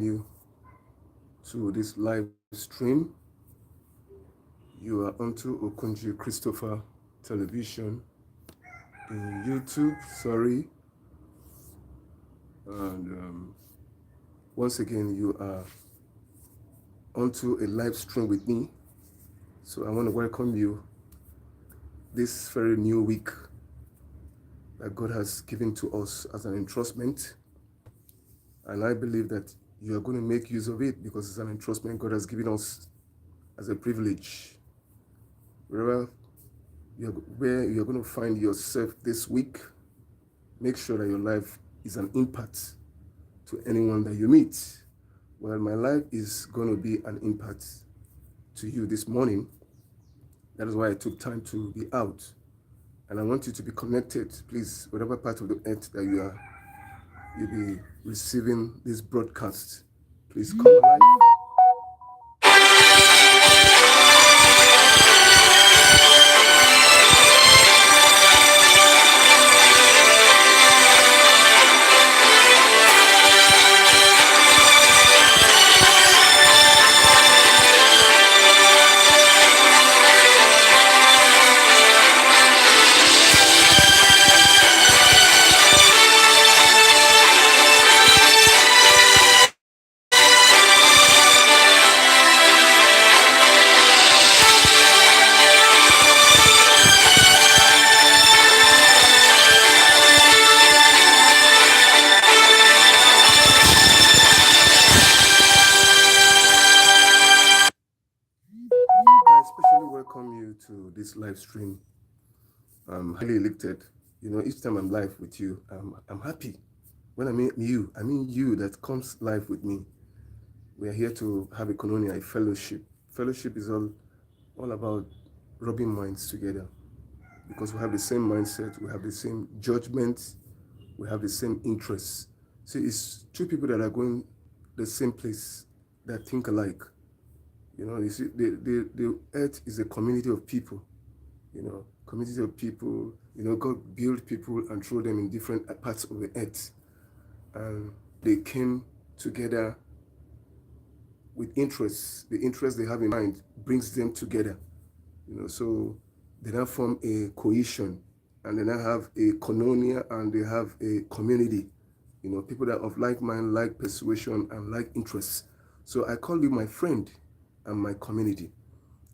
you to this live stream. You are onto Okunji Christopher Television in YouTube. Sorry. And once again, you are onto a live stream with me. So I want to welcome you this very new week that God has given to us as an entrustment. And I believe that you are going to make use of it because it's an entrustment God has given us as a privilege. Where you're going to find yourself this week, make sure that your life is an impact to anyone that you meet. Well, my life is going to be an impact to you this morning. That is why I took time to be out. And I want you to be connected. Please, whatever part of the earth that you'll be receiving this broadcast, please come alive. I especially welcome you to this live stream. I'm highly elected. You know, each time I'm live with you, I'm happy. When I mean you that comes live with me. We are here to have a koinonia, a fellowship. Fellowship is all about rubbing minds together because we have the same mindset, we have the same judgment, we have the same interests. See, it's two people that are going the same place that think alike. You know, you see, the earth is a community of people. You know, community of people. You know, God built people and threw them in different parts of the earth, and they came together with interests. The interest they have in mind brings them together. You know, so they now form a cohesion, and they now have a koinonia, and they have a community. You know, people that are of like mind, like persuasion, and like interests. So I call you my friend and my community.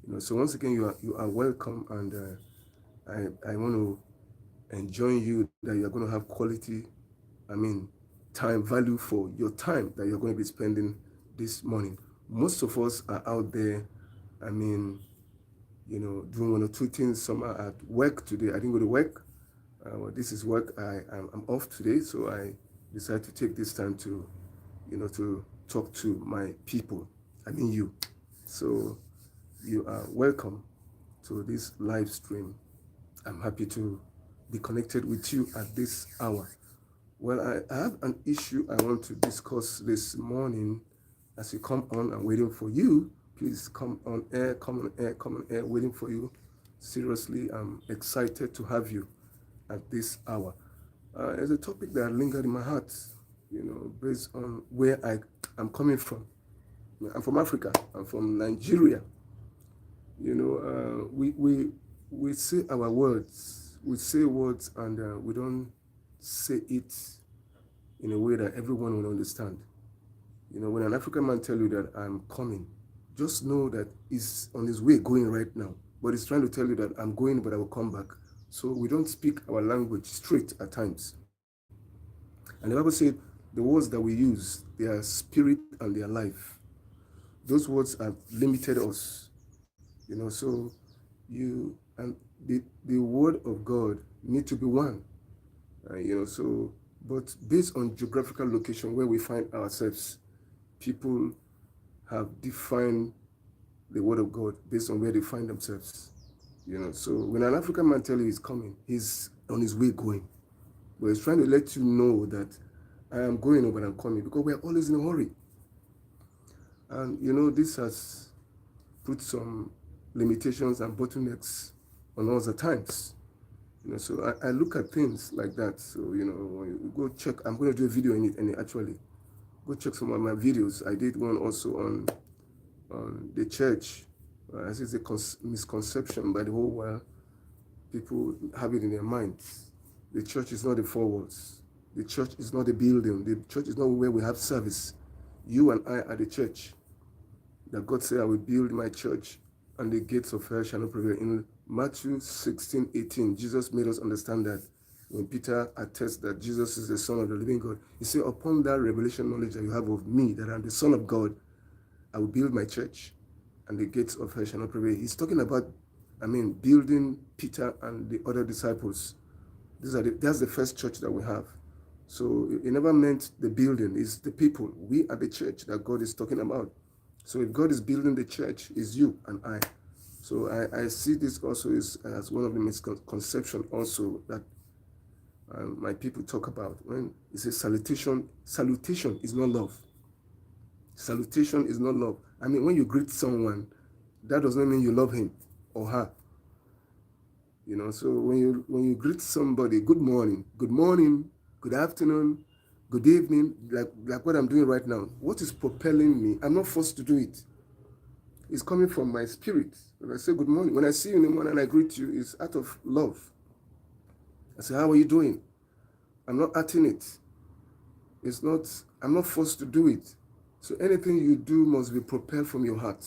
You know, so once again, you are welcome, and I want to enjoin you that you're going to have quality, time value for your time that you're going to be spending this morning. Most of us are out there, doing one or two things. Some are at work today. I didn't go to work. This is work. I'm off today, so I decided to take this time to, to talk to my people. You. So you are welcome to this live stream. I'm happy to be connected with you at this hour. Well, I have an issue I want to discuss this morning. As you come on, I'm waiting for you. Please come on air, waiting for you. Seriously, I'm excited to have you at this hour. It's a topic that lingered in my heart, based on where I am coming from. I'm from Africa. I'm from Nigeria. We say our words. We say words, and we don't say it in a way that everyone will understand. When an African man tell you that I'm coming, just know that he's on his way going right now. But he's trying to tell you that I'm going, but I will come back. So we don't speak our language straight at times. And the Bible said the words that we use, they are spirit and they are life. Those words have limited us. So you and the word of God need to be one. But based on geographical location where we find ourselves, people have defined the word of God based on where they find themselves. So when an African man tells you he's coming, he's on his way going. But he's trying to let you know that I am going, but I'm coming, because we're always in a hurry. And this has put some limitations and bottlenecks on us at times. So I look at things like that. So, when you go check, I'm going to do a video in it, and actually, Go check some of my videos. I did one also on the church. As it's a misconception by the whole world. People have it in their minds. The church is not the four walls. The church is not a building. The church is not where we have service. You and I are the church. That God said, I will build my church and the gates of hell shall not prevail. In Matthew 16:18, Jesus made us understand that when Peter attests that Jesus is the Son of the living God, he said, upon that revelation knowledge that you have of me, that I'm the Son of God, I will build my church and the gates of hell shall not prevail. He's talking about, building Peter and the other disciples. That's the first church that we have. So it never meant the building, it's the people. We are the church that God is talking about. So if God is building the church, it's you and I. So I see this also as one of the misconceptions also that my people talk about. When it says salutation is not love. Salutation is not love. When you greet someone, that does not mean you love him or her. So when you greet somebody, good morning, good afternoon, good evening, like what I'm doing right now, what is propelling me? I'm not forced to do it. It's coming from my spirit. When I say good morning, when I see you in the morning and I greet you, it's out of love. I say, how are you doing? I'm not acting it. I'm not forced to do it. So anything you do must be propelled from your heart.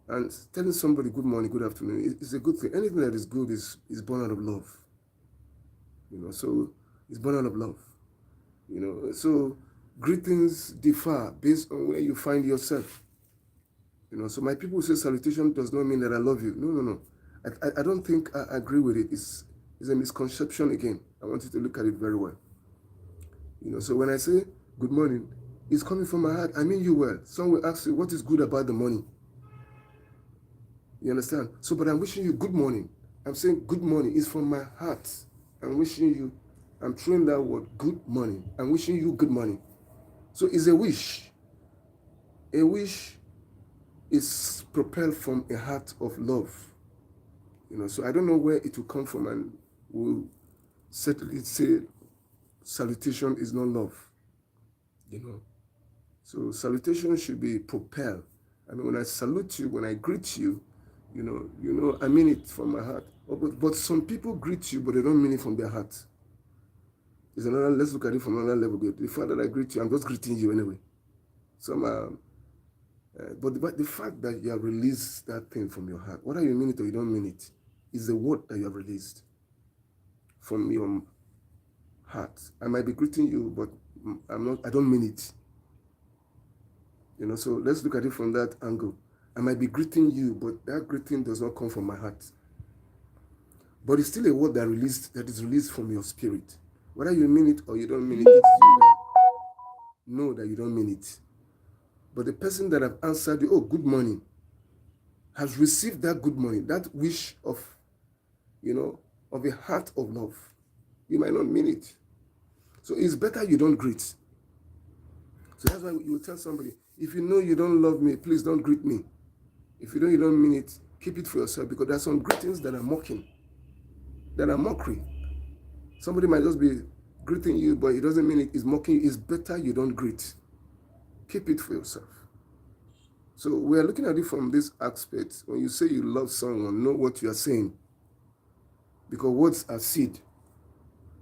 And telling somebody good morning, good afternoon is a good thing. Anything that is good is born out of love. So it's born out of love. So greetings differ based on where you find yourself. So my people say salutation does not mean that I love you. No. I don't think I agree with it. It's a misconception again. I want you to look at it very well. So when I say good morning, it's coming from my heart. I mean you well. Someone will ask you, what is good about the morning? You understand? So, but I'm wishing you good morning. I'm saying good morning is from my heart. I'm wishing you, I'm throwing that word, good morning. I'm wishing you good morning. So it's a wish. A wish is propelled from a heart of love. So I don't know where it will come from, and we'll certainly say salutation is not love. So salutation should be propelled. When I salute you, when I greet you, I mean it from my heart. But some people greet you, but they don't mean it from their heart. Let's look at it from another level. The fact that I greet you, I'm just greeting you anyway. But the fact that you have released that thing from your heart, whether you mean it or you don't mean it, is the word that you have released from your heart. I might be greeting you, but I don't mean it. So let's look at it from that angle. I might be greeting you, but that greeting does not come from my heart. But it's still a word that is released from your spirit. Whether you mean it or you don't mean it, it's you that know that you don't mean it. But the person that have answered you, oh, good morning, has received that good morning, that wish of a heart of love. You might not mean it. So it's better you don't greet. So that's why you will tell somebody, if you know you don't love me, please don't greet me. If you know you don't mean it, keep it for yourself, because there are some greetings that are mocking, that are mockery. Somebody might just be greeting you, but it doesn't mean it is mocking you. It's better you don't greet. Keep it for yourself. So we are looking at it from this aspect. When you say you love someone, know what you are saying. Because words are seed.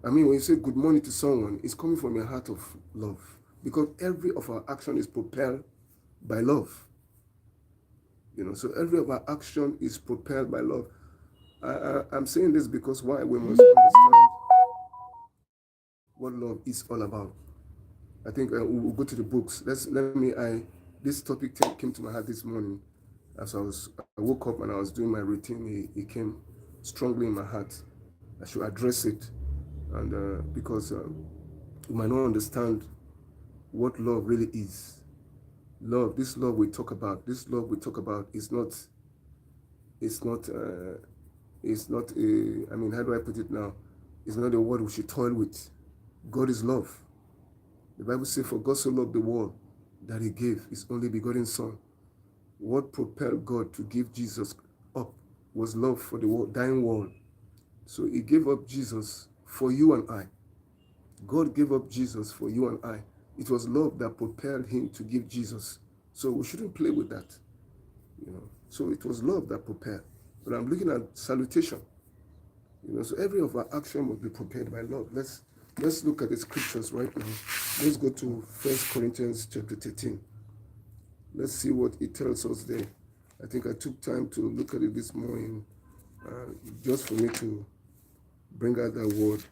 When you say good morning to someone, it's coming from a heart of love. Because every of our action is propelled by love. So every of our action is propelled by love. I'm saying this because why? We must understand what love is all about. I think we'll go to the books. This topic came to my heart this morning as I woke up and I was doing my routine. It came strongly in my heart. I should address it, and because you might not understand what love really is. This love we talk about is not. How do I put it now? It's not a word we should toil with. God is love. The Bible says, for God so loved the world that he gave his only begotten son. What propelled God to give Jesus up was love for the dying world. So he gave up Jesus for you and I. God gave up Jesus for you and I. It was love that propelled him to give Jesus. So we shouldn't play with that. So it was love that propelled. But I'm looking at salutation. So every of our action must be propelled by love. Let's look at the scriptures right now. Let's go to 1 Corinthians chapter 13. Let's see what it tells us there. I think I took time to look at it this morning, just for me to bring out that word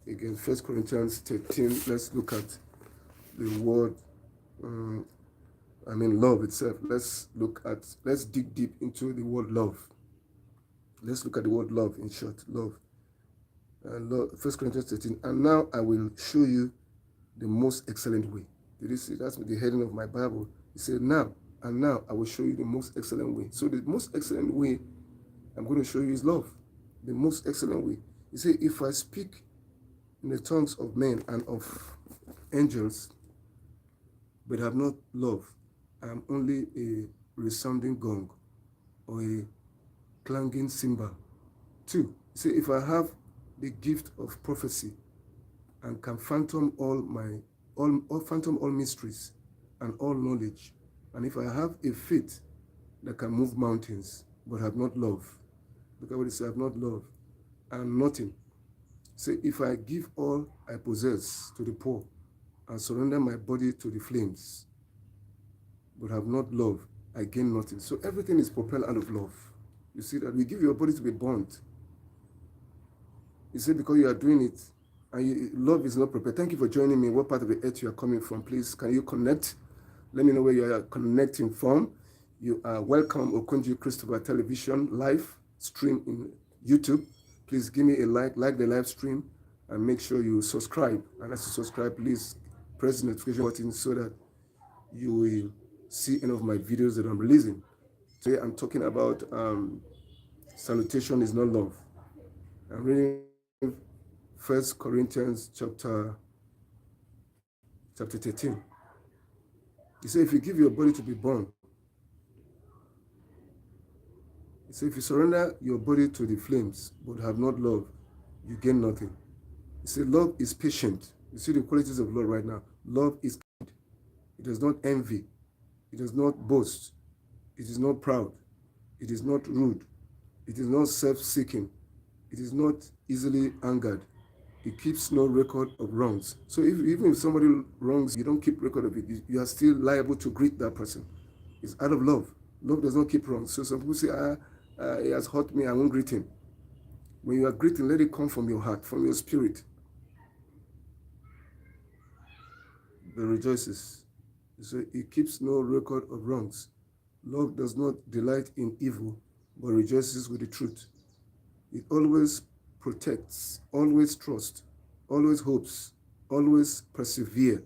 again. 1 Corinthians 13. Let's look at the word. Love itself. Let's dig deep into the word love. Let's look at the word love in short. Love. 1 Corinthians 13. And now I will show you the most excellent way. Did you see? That's the heading of my Bible. It said, now I will show you the most excellent way. So the most excellent way I'm going to show you is love. The most excellent way. He said, if I speak in the tongues of men and of angels, but have not love, I am only a resounding gong or a clanging cymbal. 2. He said, if I have the gift of prophecy and can fathom all mysteries and all knowledge, and if I have a faith that can move mountains, but have not love, look at what it says, have not love, I am nothing. Say, if I give all I possess to the poor and surrender my body to the flames, but have not love, I gain nothing. So everything is propelled out of love. You see that we give your body to be burnt. You say because you are doing it, and love is not prepared. Thank you for joining me. What part of the earth you are coming from? Please, can you connect? Let me know where you are connecting from. You are welcome, Okonji Christopher Television live stream in YouTube. Please give me a like the live stream, and make sure you subscribe. And as you subscribe, please press the notification button so that you will see any of my videos that I'm releasing. Today I'm talking about Salutation Is Not Love. I'm reading 1 Corinthians chapter 13. He said, if you give your body to be burned, he said, if you surrender your body to the flames but have not love, you gain nothing. He said, love is patient. You see the qualities of love right now. Love is kind. It does not envy. It does not boast. It is not proud. It is not rude. It is not self-seeking. It is not easily angered. It keeps no record of wrongs. So even if somebody wrongs, you don't keep record of it. You are still liable to greet that person. It's out of love. Love does not keep wrongs. So some people say, he has hurt me, I won't greet him. When you are greeting, let it come from your heart, from your spirit. But rejoices. So it keeps no record of wrongs. Love does not delight in evil, but rejoices with the truth. It always protects, always trusts, always hopes, always persevere.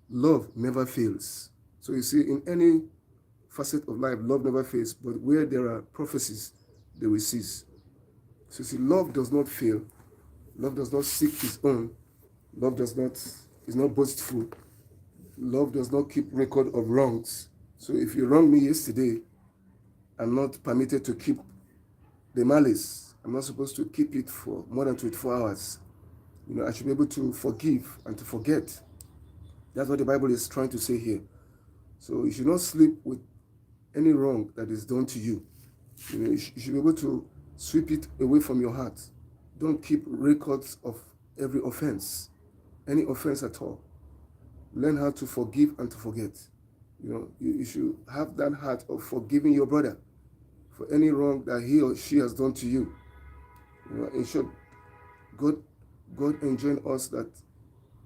Love never fails. So you see, in any facet of life, love never fails, but where there are prophecies, they will cease. So you see, love does not fail. Love does not seek its own. Love is not boastful. Love does not keep record of wrongs. So if you wronged me yesterday, I'm not permitted to keep the malice. I'm not supposed to keep it for more than 24 hours. I should be able to forgive and to forget. That's what the Bible is trying to say here. So you should not sleep with any wrong that is done to you. You should be able to sweep it away from your heart. Don't keep records of every offense, any offense at all. Learn how to forgive and to forget. You should have that heart of forgiving your brother for any wrong that he or she has done to you. In short, God enjoined us that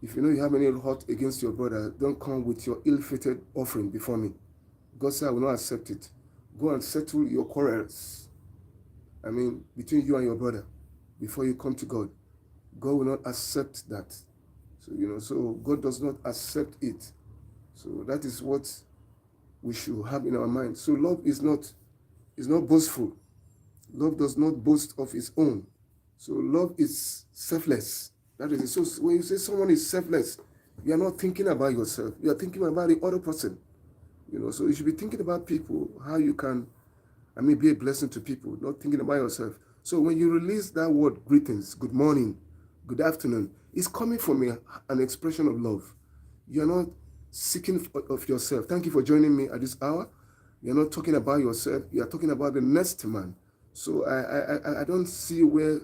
if you have any hurt against your brother, don't come with your ill-fated offering before me. God said, I will not accept it. Go and settle your quarrels. Between you and your brother, before you come to God. God will not accept that. So God does not accept it. So that is what we should have in our mind. So love is not boastful. Love does not boast of its own. So love is selfless. That is it. So when you say someone is selfless, you are not thinking about yourself. You are thinking about the other person. So you should be thinking about people, how you can, be a blessing to people, not thinking about yourself. So when you release that word, greetings, good morning, good afternoon, it's coming from an expression of love. You're not seeking of yourself. Thank you for joining me at this hour. You're not talking about yourself. You're talking about the next man. So I don't see where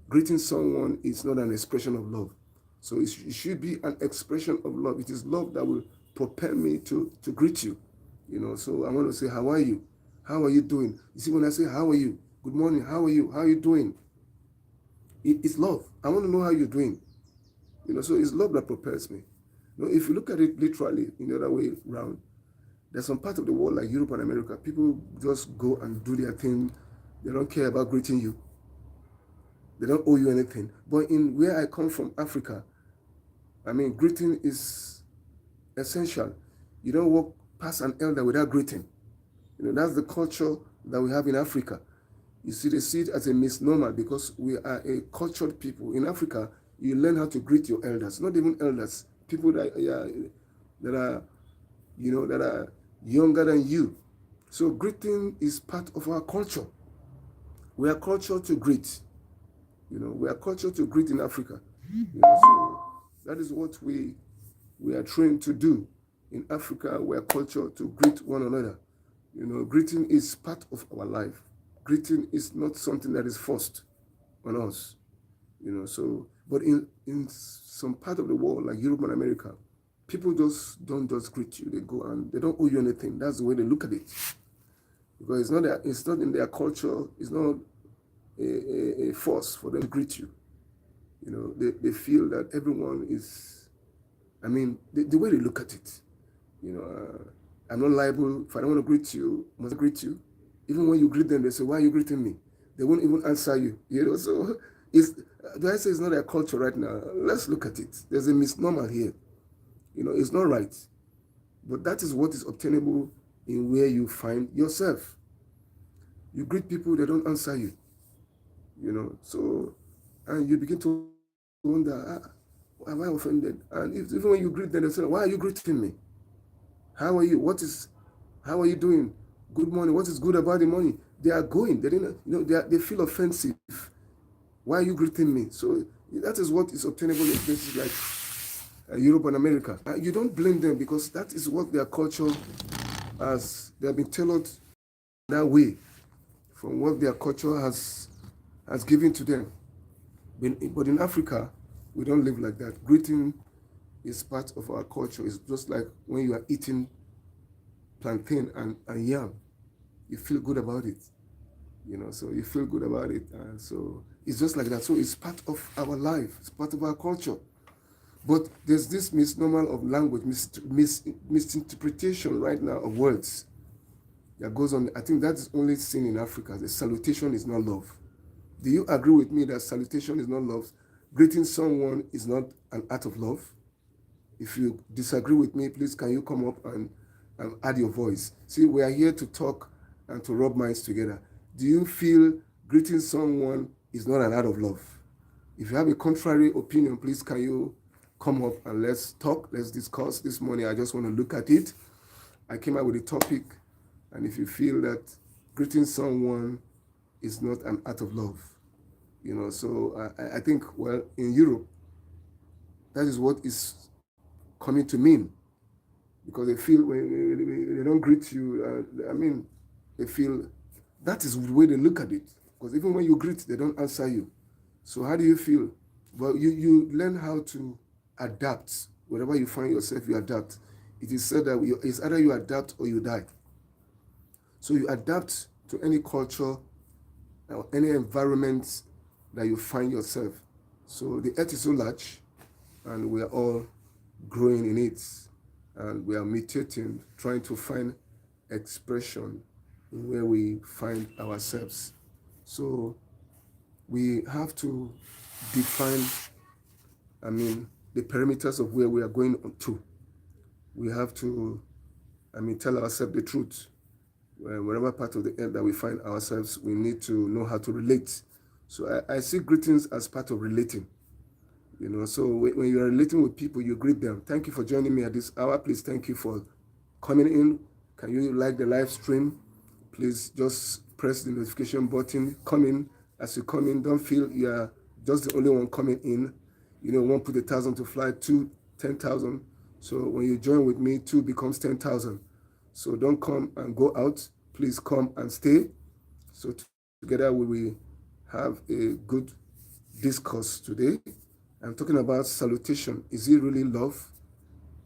greeting someone is not an expression of love. So it should be an expression of love. It is love that will propel me to greet you. So I want to say, how are you? How are you doing? You see, when I say, how are you? Good morning. How are you? How are you doing? It's love. I want to know how you're doing. So it's love that propels me. If you look at it literally in the other way around, there's some part of the world like Europe and America, people just go and do their thing. They don't care about greeting you. They don't owe you anything. But in where I come from, Africa, greeting is essential. You don't walk past an elder without greeting. That's the culture that we have in Africa. You see, they see it as a misnomer because we are a cultured people. In Africa, you learn how to greet your elders, not even elders, people that are younger than you. So greeting is part of our culture. We are cultured to greet. We are cultured to greet in Africa. So that is what we are trained to do. In Africa, we are cultured to greet one another. Greeting is part of our life. Greeting is not something that is forced on us. But in some part of the world, like Europe and America, people don't just greet you. They go and they don't owe you anything. That's the way they look at it. Because it's not in their culture. It's not a force for them to greet you. They feel that everyone is, the way they look at it. I'm not liable. If I don't want to greet you, must I greet you? Even when you greet them, they say, why are you greeting me? They won't even answer you. So do I say it's not a culture right now? Let's look at it. There's a misnomer here. It's not right. But that is what is obtainable in where you find yourself. You greet people, they don't answer you. So, and you begin to wonder, am I offended? And even when you greet them, they say, why are you greeting me? How are you? How are you doing? Good morning. What is good about the morning? They are going. They didn't. They feel offensive. Why are you greeting me? So that is what is obtainable in places like Europe and America. You don't blame them because that is what their culture has. They have been tailored that way from what their culture has given to them. But in Africa, we don't live like that. Greeting is part of our culture. It's just like when you are eating plantain and yam, you feel good about it. So you feel good about it. And so it's just like that. So it's part of our life. It's part of our culture. But there's this misnomer of language, misinterpretation right now of words that goes on. I think that is only seen in Africa. The salutation is not love. Do you agree with me that salutation is not love? Greeting someone is not an act of love? If you disagree with me, please can you come up and add your voice? See, we are here to talk and to rub minds together. Do you feel greeting someone is not an act of love? If you have a contrary opinion, please can you come up and let's talk, let's discuss. This morning, I just want to look at it. I came up with a topic, and if you feel that greeting someone is not an act of love, so I think, well, in Europe, that is what is coming to mean, because they feel when they don't greet you, they feel that is the way they look at it, because even when you greet, they don't answer you. So how do you feel? Well, you learn how to adapt. Wherever you find yourself, you adapt. It is said that it's either you adapt or you die. So you adapt to any culture or any environment that you find yourself. So the earth is so large, and we are all growing in it, and we are mutating, trying to find expression where we find ourselves. So we have to define, the perimeters of where we are going to. We have to, tell ourselves the truth. Wherever part of the earth that we find ourselves, we need to know how to relate. So I see greetings as part of relating. So when you are relating with people, you greet them. Thank you for joining me at this hour. Please, thank you for coming in. Can you like the live stream? Please just press the notification button. Come in. As you come in, don't feel you are just the only one coming in. One put 1,000 to fly, 2, 10,000. So when you join with me, 2 becomes 10,000. So don't come and go out. Please come and stay. So together we will have a good discourse today. I'm talking about salutation. Is it really love?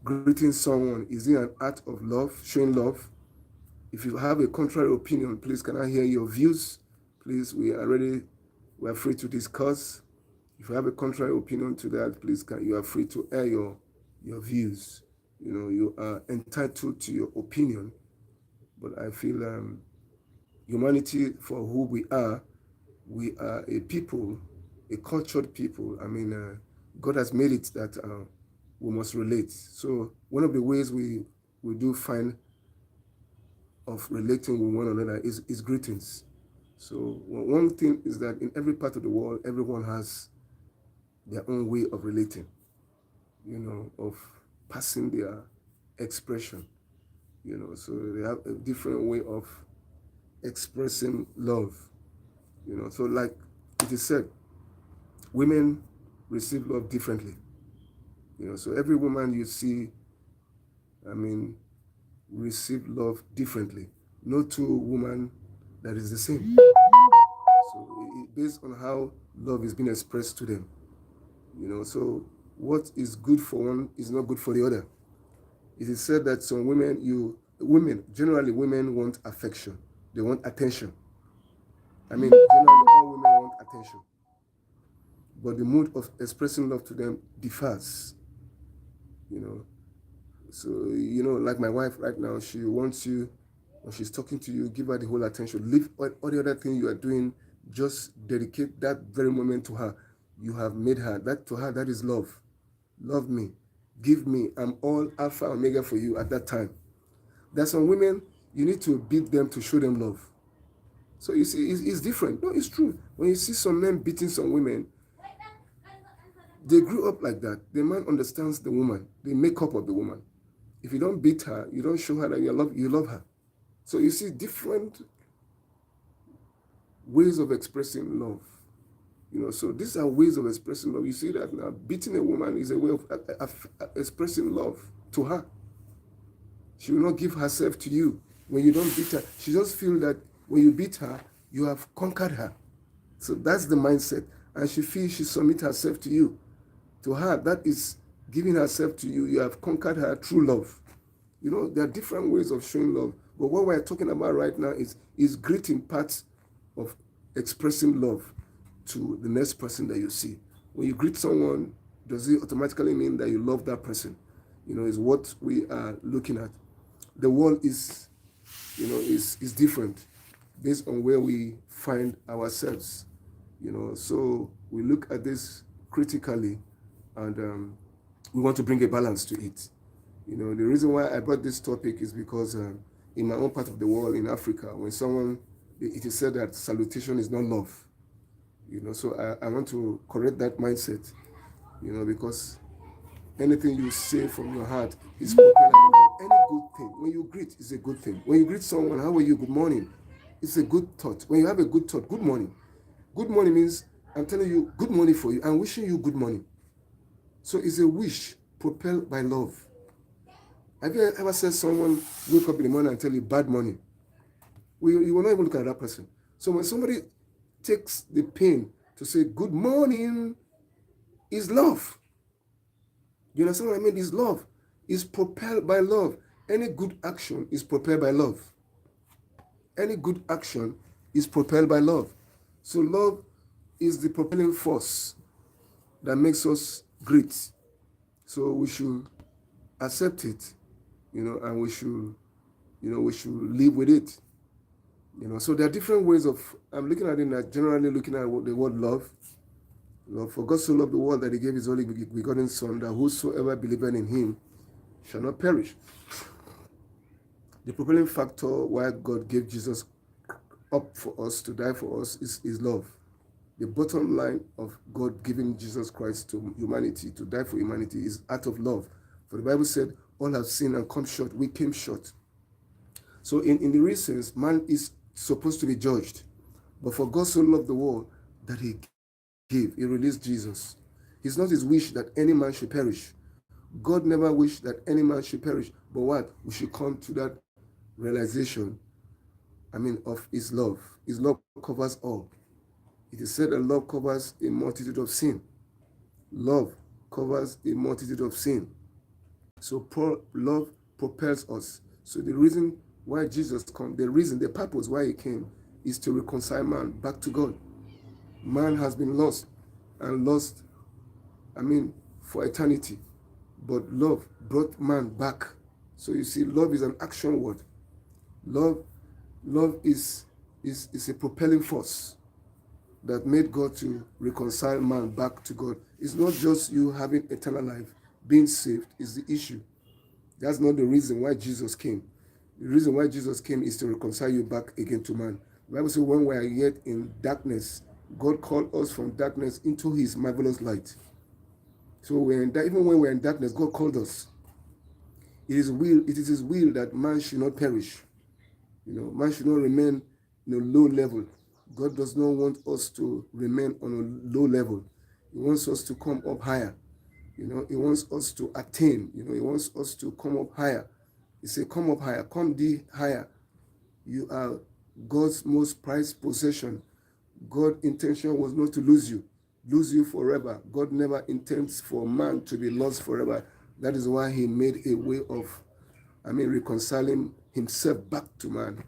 Greeting someone, is it an act of love, showing love? If you have a contrary opinion, please can I hear your views? Please, we are free to discuss. If you have a contrary opinion to that, please you are free to air your views. You are entitled to your opinion. But I feel humanity, for who we are a people, a cultured people. I mean, God has made it that we must relate. So one of the ways we do find of relating with one another is greetings. So one thing is that in every part of the world, everyone has their own way of relating, of passing their expression, so they have a different way of expressing love, so like it is said, women receive love differently, so every woman you see, I mean, receive love differently. No two women that is the same. So based on how love is being expressed to them, so what is good for one is not good for the other. It is said that some generally women want affection. They want attention. I mean, generally all women want attention. But the mood of expressing love to them differs, you know. So, like my wife right now, she wants you, when she's talking to you, give her the whole attention. Leave all the other things you are doing, just dedicate that very moment to her. You have made her. To her, that is love. Love me. Give me. I'm all alpha omega for you at that time. There's some women, you need to beat them to show them love. So you see, it's different. No, it's true. When you see some men beating some women, they grew up like that. The man understands the woman, the makeup of the woman. If you don't beat her, you don't show her that you love her. So you see different ways of expressing love. So these are ways of expressing love. You see that now, beating a woman is a way of expressing love to her. She will not give herself to you when you don't beat her. She just feels that when you beat her, you have conquered her. So that's the mindset. And she feels she submits herself to you. To her, that is giving herself to you. You have conquered her through love. There are different ways of showing love. But what we're talking about right now is greeting parts of expressing love to the next person that you see. When you greet someone, does it automatically mean that you love that person? Is what we are looking at. The world is different based on where we find ourselves. So we look at this critically, and we want to bring a balance to it. The reason why I brought this topic is because in my own part of the world, in Africa, when it is said that salutation is not love. So I want to correct that mindset, because anything you say from your heart is propelling love. Any good thing, when you greet, is a good thing. When you greet someone, how are you? Good morning. It's a good thought. When you have a good thought, good morning. Good morning means I'm telling you good morning for you. I'm wishing you good morning. So it's a wish propelled by love. Have you ever said someone wake up in the morning and tell you bad morning? You will not even look at that person. So when somebody takes the pain to say good morning, is love. You understand what I mean? Is love. Is propelled by love. Any good action is propelled by love. Any good action is propelled by love. So love is the propelling force that makes us great. So we should accept it, and we should live with it. So there are different ways of, I'm looking at it, generally looking at the word love. For God so loved the world that he gave his only begotten Son, that whosoever believeth in him shall not perish. The propelling factor why God gave Jesus up for us, to die for us, is love. The bottom line of God giving Jesus Christ to humanity, to die for humanity, is out of love. For the Bible said, all have sinned and come short. We came short. So in the real sense, man is supposed to be judged. But for God so loved the world that he gave, he released Jesus. It's not his wish that any man should perish, God never wished that any man should perish, but what? We should come to that realization, of his love. His love covers all. It is said that love covers a multitude of sin. Love covers a multitude of sin. So love propels us. So the reason why Jesus came, the purpose why he came is to reconcile man back to God. Man has been lost and lost, for eternity. But love brought man back. So you see, love is an action word. Love, love is a propelling force that made God to reconcile man back to God. It's not just you having eternal life, being saved is the issue. That's not the reason why Jesus came. The reason why Jesus came is to reconcile you back again to man. The Bible says when we are yet in darkness, God called us from darkness into his marvelous light. So even when we're in darkness, God called us. It is his will that man should not perish. Man should not remain in a low level. God does not want us to remain on a low level. He wants us to come up higher. He wants us to attain. He wants us to come up higher. He said, come up higher, come thee higher. You are God's most prized possession. God's intention was not to lose you forever. God never intends for man to be lost forever. That is why he made a way of, reconciling himself back to man.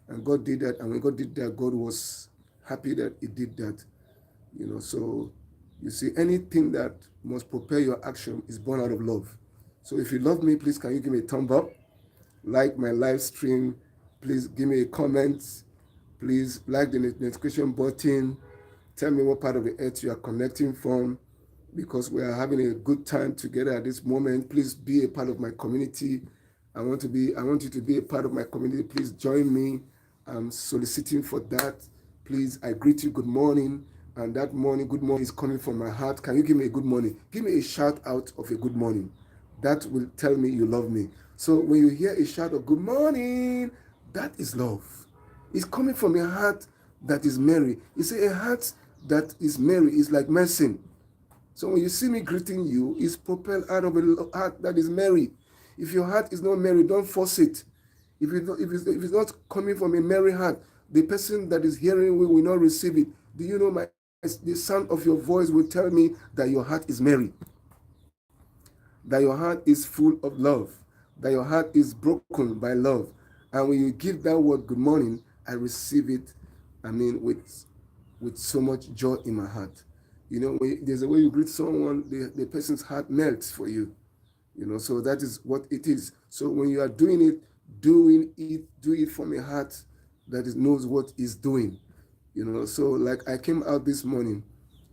And God did that. And when God did that, God was happy that he did that. So you see, anything that must propel your action is born out of love. So if you love me, please can you give me a thumb up? Like my live stream. Please give me a comment. Please like the notification button. Tell me what part of the earth you are connecting from, because we are having a good time together at this moment. Please be a part of my community. I want you to be a part of my community. Please join me. I'm soliciting for that. Please, I greet you good morning. And that morning, good morning is coming from my heart. Can you give me a good morning? Give me a shout out of a good morning. That will tell me you love me. So when you hear a shout of good morning, that is love. It's coming from a heart that is merry. You see, a heart that is merry is like medicine. So when you see me greeting you, it's propelled out of a heart that is merry. If your heart is not merry, don't force it. If it's not coming from a merry heart, the person that is hearing will not receive it. Do you know the sound of your voice will tell me that your heart is merry, that your heart is full of love, that your heart is broken by love. And when you give that word good morning, I receive it, with so much joy in my heart. There's a way you greet someone, the person's heart melts for you. So that is what it is. So when you are doing it, do it from a heart that knows what it's doing. So like I came out this morning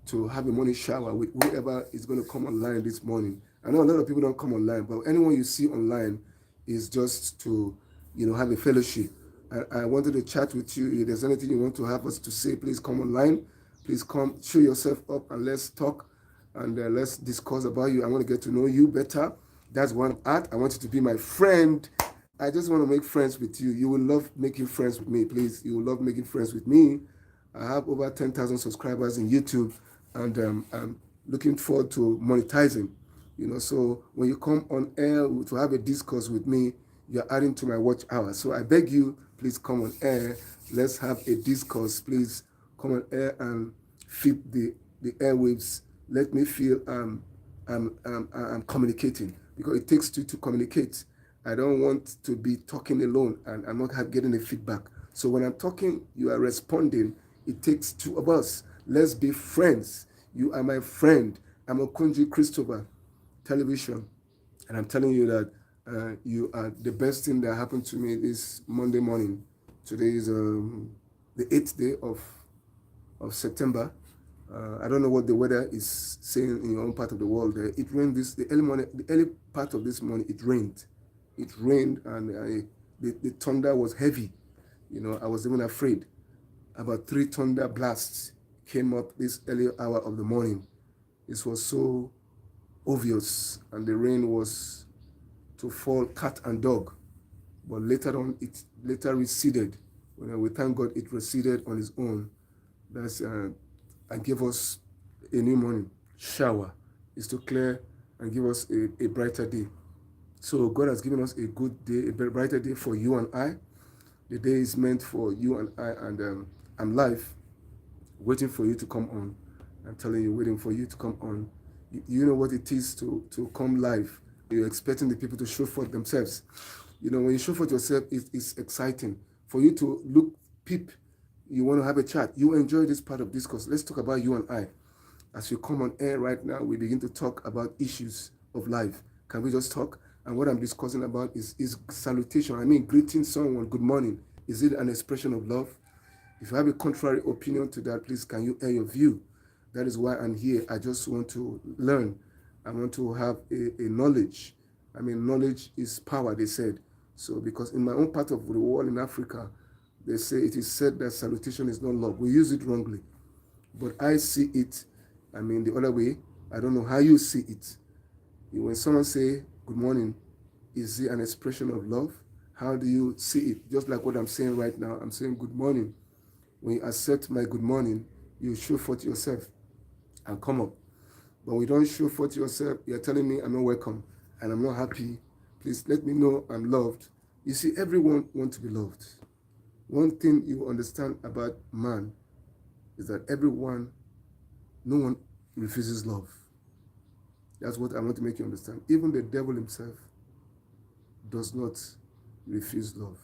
to have a morning shower with whoever is going to come online this morning. I know a lot of people don't come online, but anyone you see online is just to, have a fellowship. I wanted to chat with you. If there's anything you want to have us to say, please come online. Please come, show yourself up, and let's talk and let's discuss about you. I want to get to know you better. That's one art. I want you to be my friend. I just want to make friends with you. You will love making friends with me, please. You will love making friends with me. I have over 10,000 subscribers in YouTube, and I'm looking forward to monetizing. So when you come on air to have a discourse with me, you're adding to my watch hour. So I beg you, please come on air. Let's have a discourse. Please come on air and feed the airwaves. Let me feel I'm communicating, because it takes two to communicate. I don't want to be talking alone and I'm not getting the feedback. So when I'm talking, you are responding. It takes two of us. Let's be friends. You are my friend. I'm Okunji Christopher Television, and I'm telling you that you are the best thing that happened to me this Monday morning. Today is the 8th day of September. I don't know what the weather is saying in your own part of the world. It rained the early part of this morning. It rained. And the thunder was heavy. I was even afraid. About 3 thunder blasts came up this early hour of the morning. This was so obvious, and the rain was to fall cat and dog. But later on, it later receded. We thank God it receded on its own. That's and gave us a new morning shower. Is to clear and give us a brighter day. So God has given us a good day, a brighter day for you and I. The day is meant for you and I, and I'm live, waiting for you to come on. I'm telling you, waiting for you to come on. You know what it is to come live. You're expecting the people to show forth themselves. You know, when you show forth yourself, it's exciting. For you to look, peep, you want to have a chat. You enjoy this part of discourse. Let's talk about you and I. As you come on air right now, we begin to talk about issues of life. Can we just talk? And what I'm discussing about is salutation. I mean, greeting someone, good morning. Is it an expression of love? If you have a contrary opinion to that, please can you air your view? That is why I'm here. I just want to learn. I want to have a knowledge. I mean, knowledge is power, they said. So, because in my own part of the world in Africa, they say it is said that salutation is not love. We use it wrongly. But I see it, I mean, the other way. I don't know how you see it. When someone say, good morning, is it an expression of love? How do you see it? Just like what I'm saying right now. I'm saying good morning. When you accept my good morning, you show forth yourself and come up. But we don't show forth yourself. You're telling me I'm not welcome and I'm not happy. Please let me know I'm loved. You see, everyone wants to be loved. One thing you understand about man is that no one refuses love. That's what I want to make you understand. Even the devil himself does not refuse love.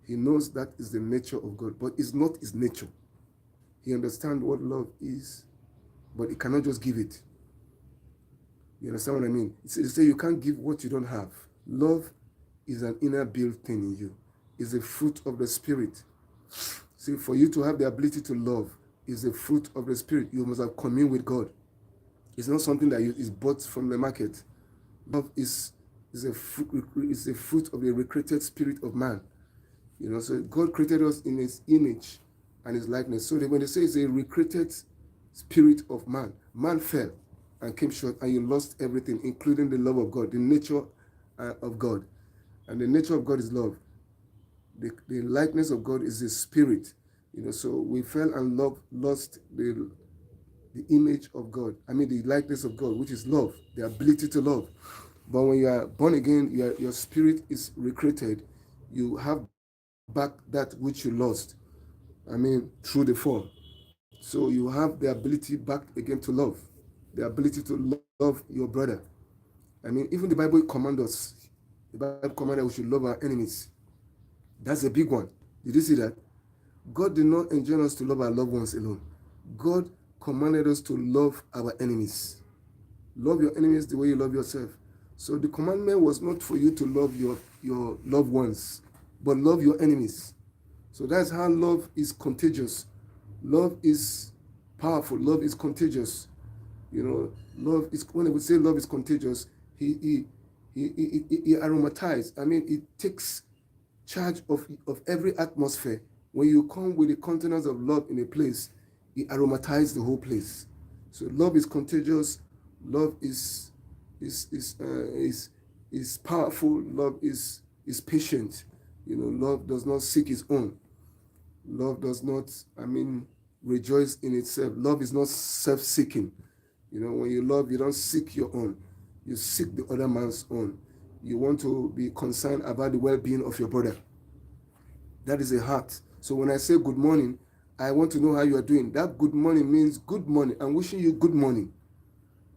He knows that is the nature of God, but it's not his nature. He understands what love is, but he cannot just give it. You understand what I mean? It's say you can't give what you don't have. Love is an inner built thing in you. It's a fruit of the Spirit. See, for you to have the ability to love is a fruit of the Spirit. You must have communed with God. It's not something that is bought from the market. Love is a fruit of the recreated spirit of man. You know, so God created us in his image and his likeness. So that when they say it's a recreated spirit of man, man fell and came short, and you lost everything, including the love of God, the nature of God. And the nature of God is love. The likeness of God is his spirit. You know, so we fell and lost the image of God. I mean, the likeness of God, which is love, the ability to love. But when you are born again, your spirit is recreated. You have back that which you lost. I mean, through the fall. So you have the ability back again to love, the ability to love your brother. I mean, even the Bible commands us. The Bible commands we should love our enemies. That's a big one. Did you see that? God did not enjoin us to love our loved ones alone. God commanded us to love our enemies. Love your enemies the way you love yourself. So the commandment was not for you to love your loved ones, but love your enemies. So that's how love is contagious. Love is powerful. Love is contagious. You know, love is, when we say love is contagious, he aromatizes. I mean, it takes charge of every atmosphere. When you come with the containers of love in a place, it aromatizes the whole place. So love is contagious. Love is powerful. Love is patient. You know, love does not seek its own. Love does not, I mean, rejoice in itself. Love is not self-seeking. You know, when you love, you don't seek your own. You seek the other man's own. You want to be concerned about the well-being of your brother. That is a heart. So when I say good morning, I want to know how you are doing. That good morning means good morning. I'm wishing you good morning.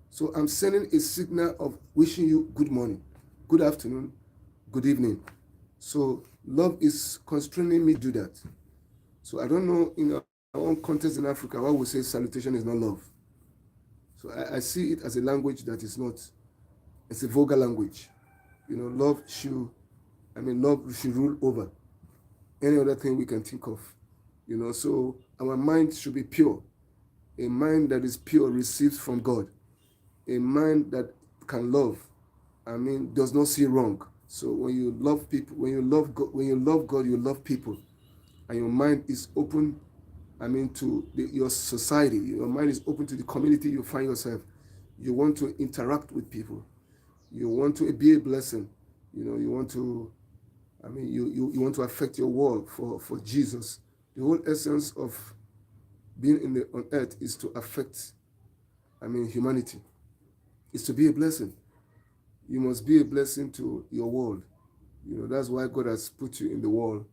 So I'm sending a signal of wishing you good morning, good afternoon, good evening. So love is constraining me to do that. So I don't know in our own context in Africa why we say salutation is not love. So I see it as a language that is not, it's a vulgar language. You know, love should rule over any other thing we can think of. You know, so our mind should be pure. A mind that is pure receives from God. A mind that can love, I mean, does not see wrong. So when you love people, when you love God, you love people. And your mind is open, I mean, to your society. Your mind is open to the community you find yourself. You want to interact with people. You want to be a blessing. You know, you want to, I mean, you want to affect your world for Jesus. The whole essence of being on earth is to affect, I mean, humanity. Is to be a blessing. You must be a blessing to your world. That's why God has put you in the world,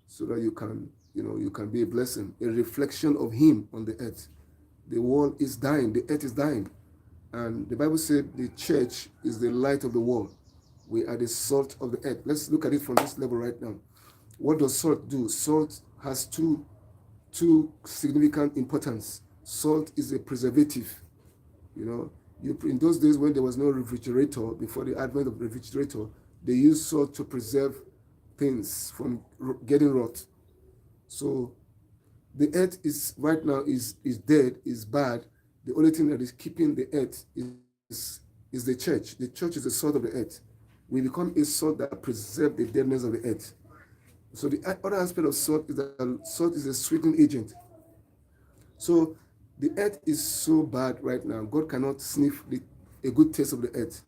so that you can be a blessing, a reflection of Him on the earth. The world is dying, the earth is dying. And the Bible said the church is the light of the world. We are the salt of the earth. Let's look at it from this level right now. What does salt do? Salt has two significant importance. Salt is a preservative. In those days when there was no refrigerator, before the advent of the refrigerator, they used salt to preserve things from getting rot. So the earth is right now is dead, is bad. The only thing that is keeping the earth is the church. The church is the salt of the earth. We become a salt that preserves the deadness of the earth. So the other aspect of salt is that salt is a sweetening agent. So the earth is so bad right now. God cannot sniff a good taste of the earth.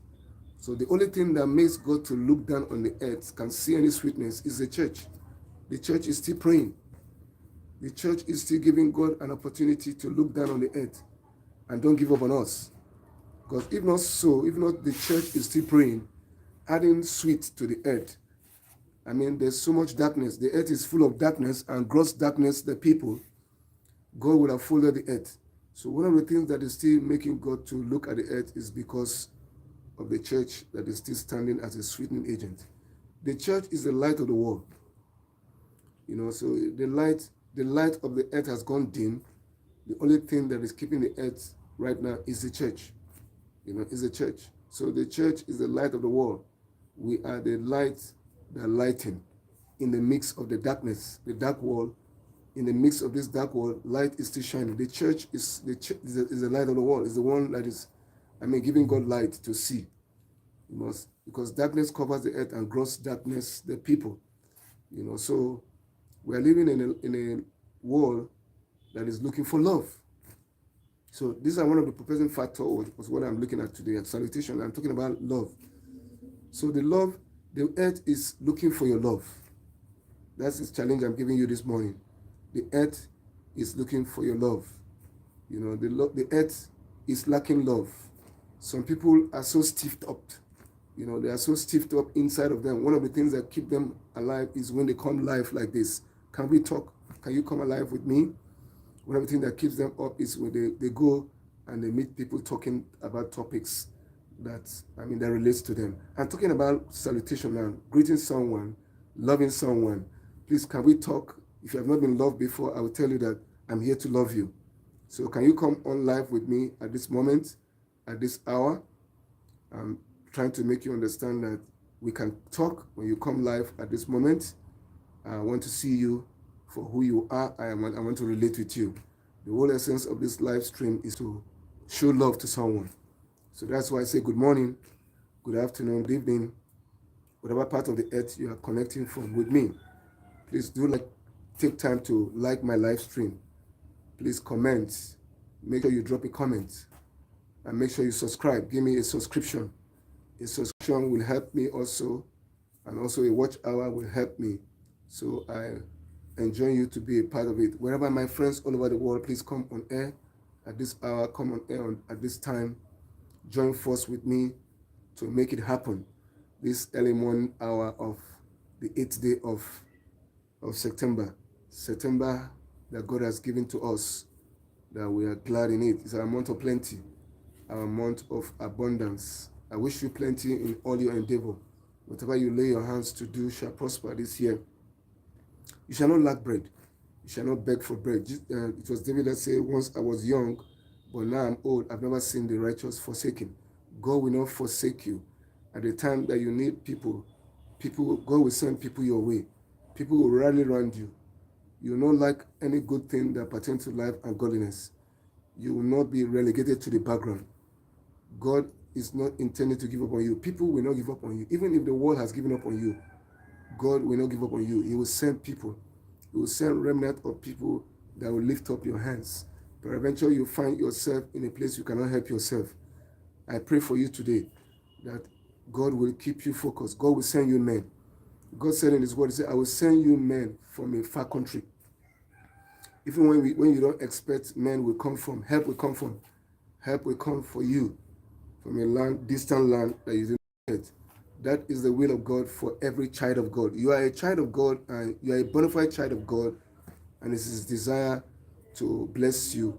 So the only thing that makes God to look down on the earth, can see any sweetness, is the church. The church is still praying. The church is still giving God an opportunity to look down on the earth and don't give up on us. Because if not the church is still praying, adding sweet to the earth. There's so much darkness. The earth is full of darkness, and gross darkness, the people. God would have folded the earth. So one of the things that is still making God to look at the earth is because of the church that is still standing as a sweetening agent. The church is the light of the world. So the light of the earth has gone dim. The only thing that is keeping the earth right now is the church. Is the church. So the church is the light of the world. We are the light that lighten in the mix of the darkness, the dark world. In the midst of this dark world, light is still shining. The church is the light of the world. Is the one that is, giving God light to see. Because darkness covers the earth and gross darkness the people. So we are living in a world that is looking for love. So these are one of the proposing factors was what I'm looking at today at Salutation. I'm talking about love. So the earth is looking for your love. That's the challenge I'm giving you this morning. The earth is looking for your love. The earth is lacking love. Some people are so stiffed up. They are so stiffed up inside of them. One of the things that keep them alive is when they come live like this. Can we talk? Can you come alive with me? One of the things that keeps them up is when they go and they meet people talking about topics that relates to them. I'm talking about salutation now, greeting someone, loving someone. Please, can we talk? If you have not been loved before, I will tell you that I'm here to love you. So can you come on live with me at this moment, at this hour? I'm trying to make you understand that we can talk when you come live at this moment. I want to see you for who you are. I want to relate with you. The whole essence of this live stream is to show love to someone. So that's why I say good morning, good afternoon, good evening, whatever part of the earth you are connecting from with me. Please take time to like my live stream. Please comment. Make sure you drop a comment. And make sure you subscribe. Give me a subscription. A subscription will help me also. And also a watch hour will help me. So I enjoy you to be a part of it. Wherever my friends all over the world, please come on air at this hour. Come on air at this time. Join force with me to make it happen. This early morning hour of the 8th day of September that God has given to us, that we are glad in it. It's our month of plenty, our month of abundance. I wish you plenty in all your endeavor. Whatever you lay your hands to do shall prosper this year. You shall not lack bread. You shall not beg for bread. It was David that said, once I was young, but now I'm old. I've never seen the righteous forsaken. God will not forsake you. At the time that you need people, God will send people your way. People will rally around you. You will not lack any good thing that pertains to life and godliness. You will not be relegated to the background. God is not intended to give up on you. People will not give up on you. Even if the world has given up on you, God will not give up on you. He will send people. He will send remnant of people that will lift up your hands. But eventually you find yourself in a place you cannot help yourself. I pray for you today that God will keep you focused. God will send you men. God said in His word, He said, I will send you men from a far country. Even when you don't expect men will come from, help will come from. Help will come for you from a distant land that you didn't That is the will of God for every child of God. You are a child of God, and you are a bona fide child of God, and it's His desire to bless you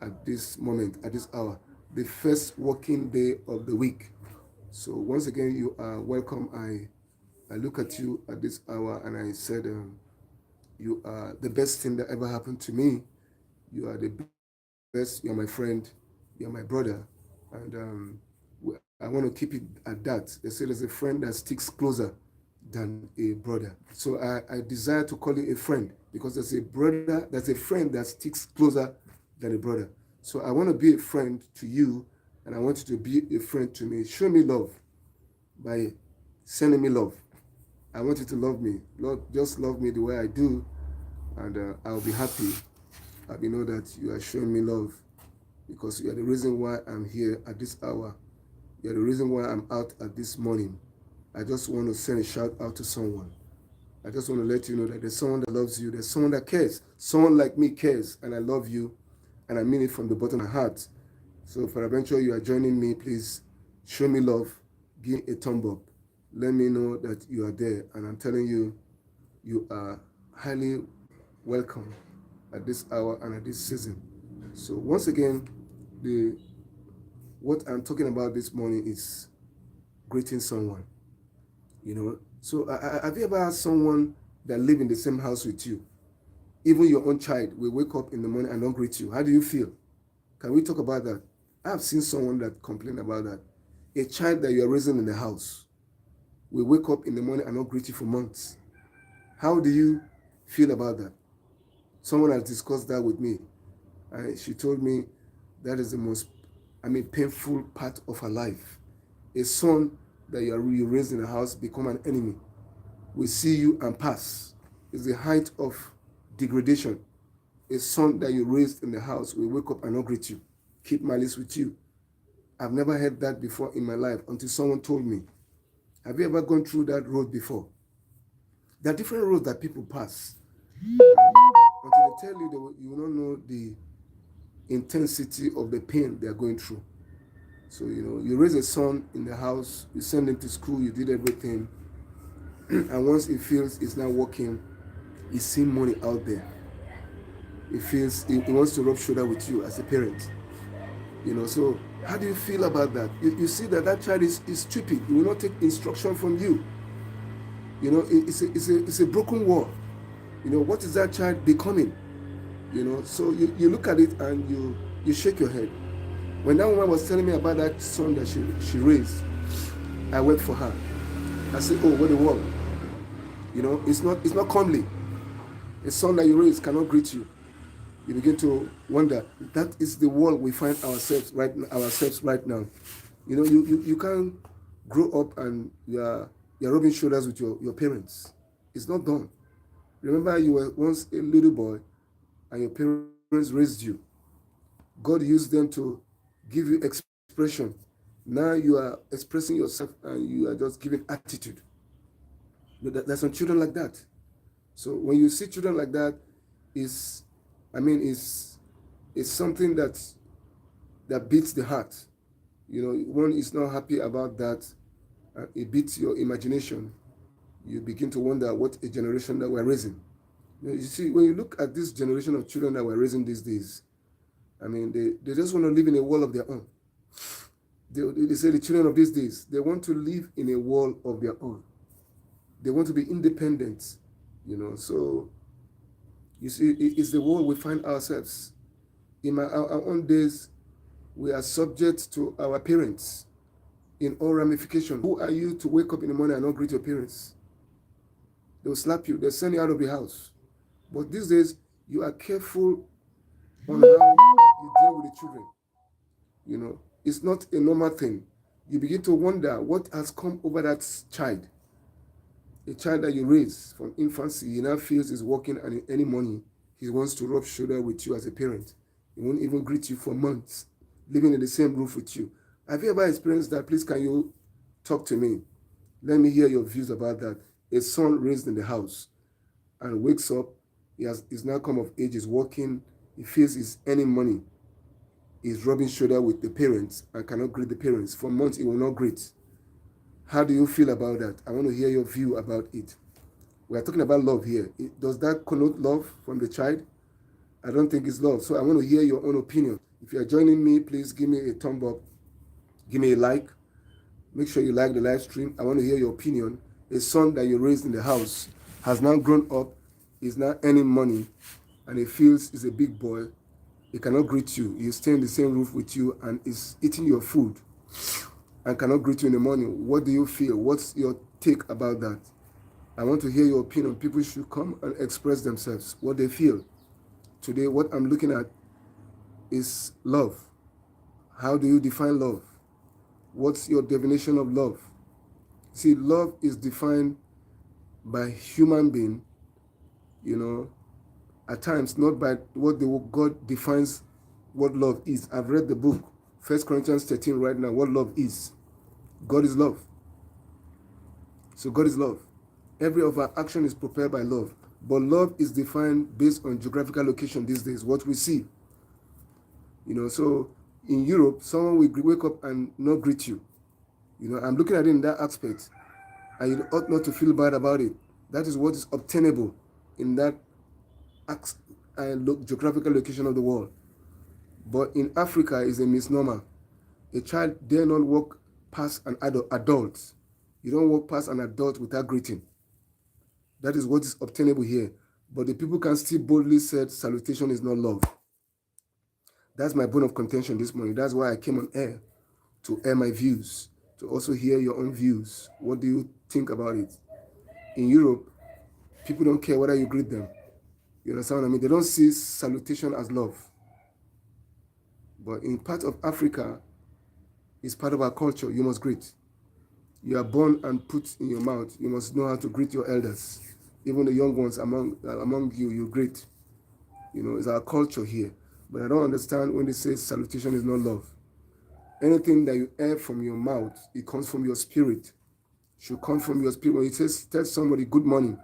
at this moment, at this hour, the first working day of the week. So once again, you are welcome. I look at you at this hour and I said, you are the best thing that ever happened to me. You are the best. You're my friend. You're my brother, and I want to keep it at that. They say there's a friend that sticks closer than a brother. So I desire to call you a friend because there's a friend that sticks closer than a brother. So I want to be a friend to you, and I want you to be a friend to me. Show me love by sending me love. I want you to love me. Lord, just love me the way I do, and I'll be happy. I'll be know that you are showing me love because you are the reason why I'm here at this hour. You're the reason why I'm out at this morning. I just want to send a shout out to someone. I just want to let you know that there's someone that loves you. There's someone that cares. Someone like me cares, and I love you, and I mean it from the bottom of my heart. So, for adventure, you are joining me. Please show me love. Give me a thumb up. Let me know that you are there, and I'm telling you, you are highly welcome at this hour and at this season. So, once again, the what I'm talking about this morning is greeting someone. So have you ever had someone that live in the same house with you? Even your own child will wake up in the morning and don't greet you. How do you feel? Can we talk about that? I've seen someone that complained about that. A child that you are raising in the house will wake up in the morning and not greet you for months. How do you feel about that? Someone has discussed that with me, and she told me that is the most, painful part of her life. A son that you raised in the house become an enemy. We see you and pass. It's the height of degradation. A son that you raised in the house will wake up and not greet you, keep malice with you. I've never heard that before in my life until someone told me. Have you ever gone through that road before? There are different roads that people pass. Until they tell you, you will not know the intensity of the pain they are going through. So, you raise a son in the house, you send him to school, you did everything, and once he feels it's not working, he's seeing money out there. He feels he wants to rub shoulder with you as a parent. So how do you feel about that? You see that child is stupid. He will not take instruction from you. It's a broken wall. What is that child becoming? So you look at it and you shake your head. When that woman was telling me about that son that she raised, I wept for her. I said, oh, what a world. It's not comely. A son that you raise cannot greet you. You begin to wonder. That is the world we find ourselves right now. You can't grow up and you're rubbing shoulders with your parents. It's not done. Remember, you were once a little boy and your parents raised you. God used them to give you expression. Now you are expressing yourself and you are just giving attitude. There's some children like that. So when you see children like that, it's something that beats the heart. One is not happy about that. It beats your imagination. You begin to wonder what a generation that we're raising. You see, when you look at this generation of children that we're raising these days, they just want to live in a world of their own. They say the children of these days, they want to live in a world of their own. They want to be independent, So, you see, it's the world we find ourselves. In our own days, we are subject to our parents in all ramifications. Who are you to wake up in the morning and not greet your parents? They'll slap you. They'll send you out of the house. But these days, you are careful on how you deal with the children. It's not a normal thing. You begin to wonder what has come over that child. A child that you raise from infancy, he now feels he's working and any money, he wants to rub shoulder with you as a parent. He won't even greet you for months, living in the same roof with you. Have you ever experienced that? Please, can you talk to me? Let me hear your views about that. A son raised in the house and wakes up, he's now come of age, he's working, he feels he's earning money. He's rubbing shoulder with the parents and cannot greet the parents. For months, he will not greet. How do you feel about that? I want to hear your view about it. We are talking about love here. Does that connote love from the child? I don't think it's love. So I want to hear your own opinion. If you are joining me, please give me a thumb up. Give me a like. Make sure you like the live stream. I want to hear your opinion. A son that you raised in the house has now grown up, is now earning money, and he feels he's a big boy. He cannot greet you. He stay in the same roof with you and is eating your food and cannot greet you in the morning. What do you feel? What's your take about that? I want to hear your opinion. People should come and express themselves, what they feel. Today, what I'm looking at is love. How do you define love? What's your definition of love? See, love is defined by human being, at times not by what God defines what love is. I've read the book, 1 Corinthians 13 right now, what love is. God is love. So God is love. Every of our action is propelled by love. But love is defined based on geographical location these days, what we see. So in Europe, someone will wake up and not greet you. I'm looking at it in that aspect. And you ought not to feel bad about it. That is what is obtainable in that geographical location of the world. But in Africa is a misnomer. A child dare not walk past an adult. You don't walk past an adult without greeting. That is what is obtainable here. But the people can still boldly say, salutation is not love. That's my bone of contention this morning. That's why I came on air, to air my views, to also hear your own views. What do you think about it? In Europe, people don't care whether you greet them. You understand what I mean? They don't see salutation as love. But in part of Africa, it's part of our culture. You must greet. You are born and put in your mouth. You must know how to greet your elders. Even the young ones among you, you greet. It's our culture here. But I don't understand when they say salutation is not love. Anything that you air from your mouth, it comes from your spirit. It should come from your spirit. When it says, tell somebody good morning.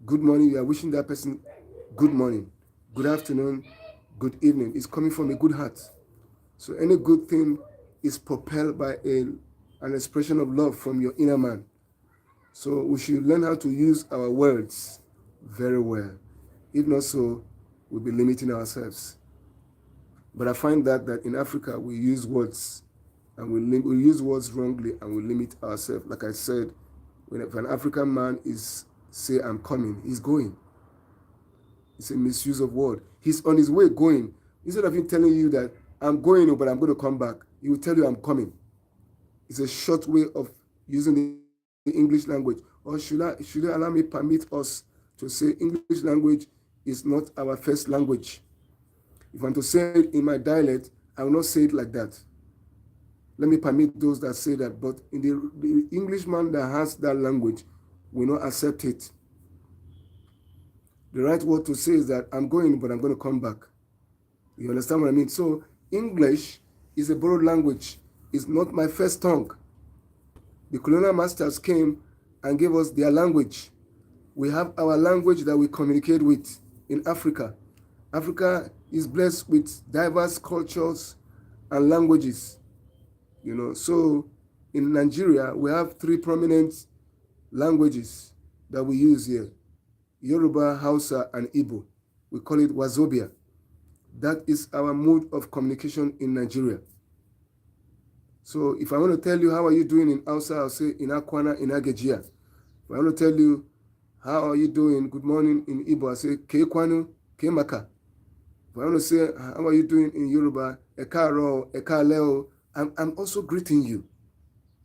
Good morning, you are wishing that person good morning. Good afternoon, good evening. It's coming from a good heart. So any good thing is propelled by an expression of love from your inner man. So we should learn how to use our words very well. If not so, we'll be limiting ourselves. But I find that in Africa, we use words, and we use words wrongly, and we limit ourselves. Like I said, if an African man say, I'm coming, he's going. It's a misuse of word. He's on his way going. Instead of him telling you that, I'm going, but I'm going to come back, he will tell you, I'm coming. It's a short way of using the English language. Or should you allow me permit us to say English language is not our first language? If I'm to say it in my dialect, I will not say it like that. Let me permit those that say that. But in the Englishman that has that language will not accept it. The right word to say is that I'm going, but I'm going to come back. You understand what I mean? So English is a borrowed language. It's not my first tongue. The colonial masters came and gave us their language. We have our language that we communicate with in Africa. Africa is blessed with diverse cultures and languages. So in Nigeria, we have 3 prominent languages that we use here: Yoruba, Hausa, and Igbo. We call it Wazobia. That is our mode of communication in Nigeria. So if I want to tell you how are you doing in Hausa, I'll say in Akwana, in Agejia. If I want to tell you how are you doing, good morning, in Igbo, I'll say Ke Kwanu, Ke Maka. If I want to say how are you doing in Yoruba, Ekaro, Ekaleo, I'm also greeting you.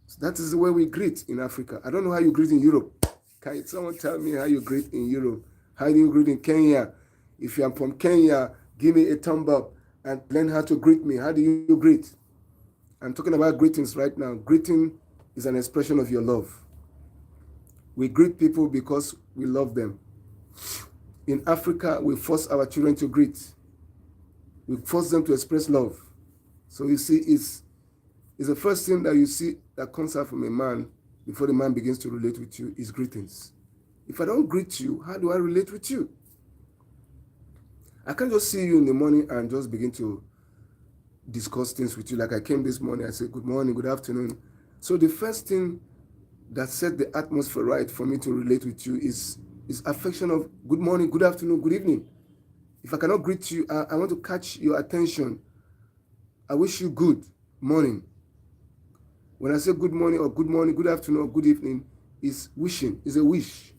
So that is the way we greet in Africa. I don't know how you greet in Europe. Can someone tell me how you greet in Europe? How do you greet in Kenya? If you're from Kenya, give me a thumb up and learn how to greet me. How do you greet? I'm talking about greetings right now. Greeting is an expression of your love. We greet people because we love them. In Africa, we force our children to greet. We force them to express love. So you see, it's the first thing that you see that comes out from a man before the man begins to relate with you is greetings. If I don't greet you, how do I relate with you? I can't just see you in the morning and just begin to discuss things with you. Like I came this morning, I said, good morning, good afternoon. So the first thing that set the atmosphere right for me to relate with you is affection of good morning, good afternoon, good evening. If I cannot greet you, I want to catch your attention. I wish you good morning. When I say good morning, good afternoon, or good evening, is wishing, is a wish.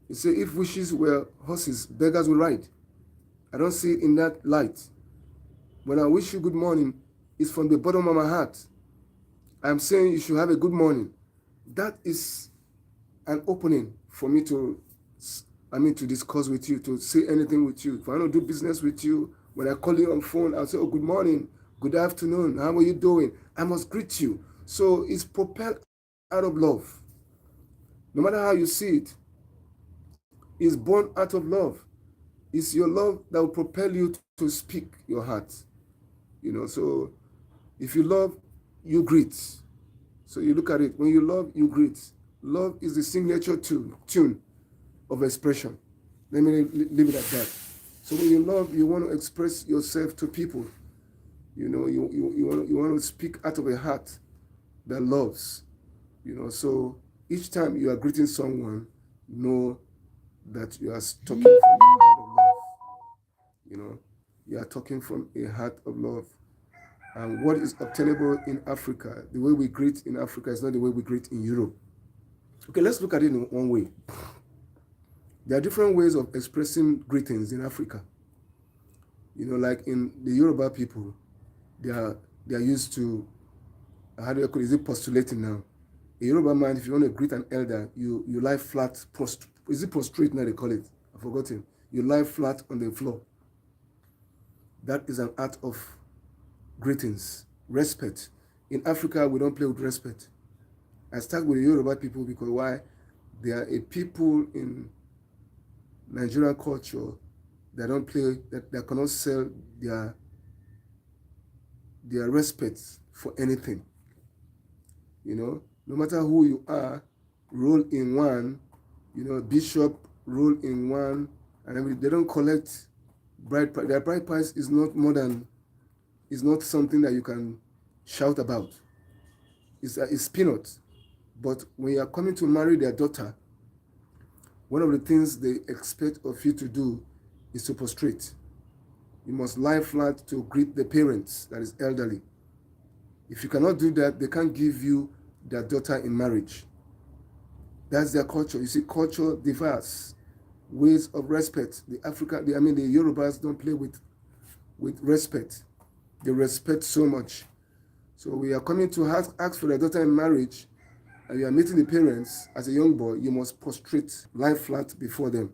You say if wishes were horses, beggars would ride. I don't see it in that light. When I wish you good morning, it's from the bottom of my heart. I'm saying you should have a good morning. That is an opening for me to discuss with you, to say anything with you. If I want to do business with you, when I call you on phone, I'll say, oh, good morning, good afternoon, how are you doing? I must greet you. So it's propelled out of love. No matter how you see it, it's born out of love. It's your love that will propel you to speak your heart. So if you love, you greet. So you look at it. When you love, you greet. Love is the signature tune of expression. Let me leave it at that. So when you love, you want to express yourself to people. You want to speak out of a heart that loves. So each time you are greeting someone, know that you are talking from a heart of love. You are talking from a heart of love. And what is obtainable in Africa, the way we greet in Africa is not the way we greet in Europe. Okay, let's look at it in one way. There are different ways of expressing greetings in Africa. Like in the Yoruba people, they are used to, how do you call it? Is it postulating now? A Yoruba man, if you want to greet an elder, you lie flat, is it prostrate now they call it? I've forgotten. You lie flat on the floor. That is an art of greetings, respect. In Africa, we don't play with respect. I start with the Yoruba people because why? They are a people in Nigerian culture that don't play, that cannot sell their respect for anything. No matter who you are, roll in one, bishop, roll in one, and everything. They don't collect bride price. Their bride price is not something that you can shout about. It's peanuts. But when you are coming to marry their daughter, one of the things they expect of you to do is to prostrate. You must lie flat to greet the parents that is elderly. If you cannot do that, they can't give you their daughter in marriage. That's their culture. You see, culture differs. Ways of respect. The Yorubas don't play with respect. They respect so much. So we are coming to ask for their daughter in marriage, and you are meeting the parents as a young boy, you must prostrate, lie flat before them.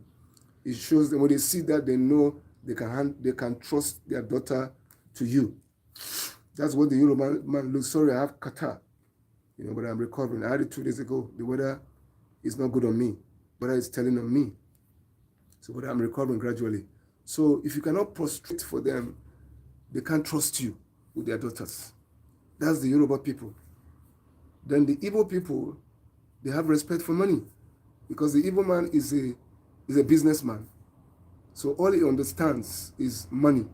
It shows them when they see that, they know they can trust their daughter to you. That's what the Yoruba man looks. Sorry, I have catarrh, but I'm recovering. I had it 2 days ago. The weather is not good on me. Weather is telling on me. So, but I'm recovering gradually. So, if you cannot prostrate for them, they can't trust you with their daughters. That's the Yoruba people. Then the Igbo people, they have respect for money, because the Igbo man is a businessman. So all he understands is money.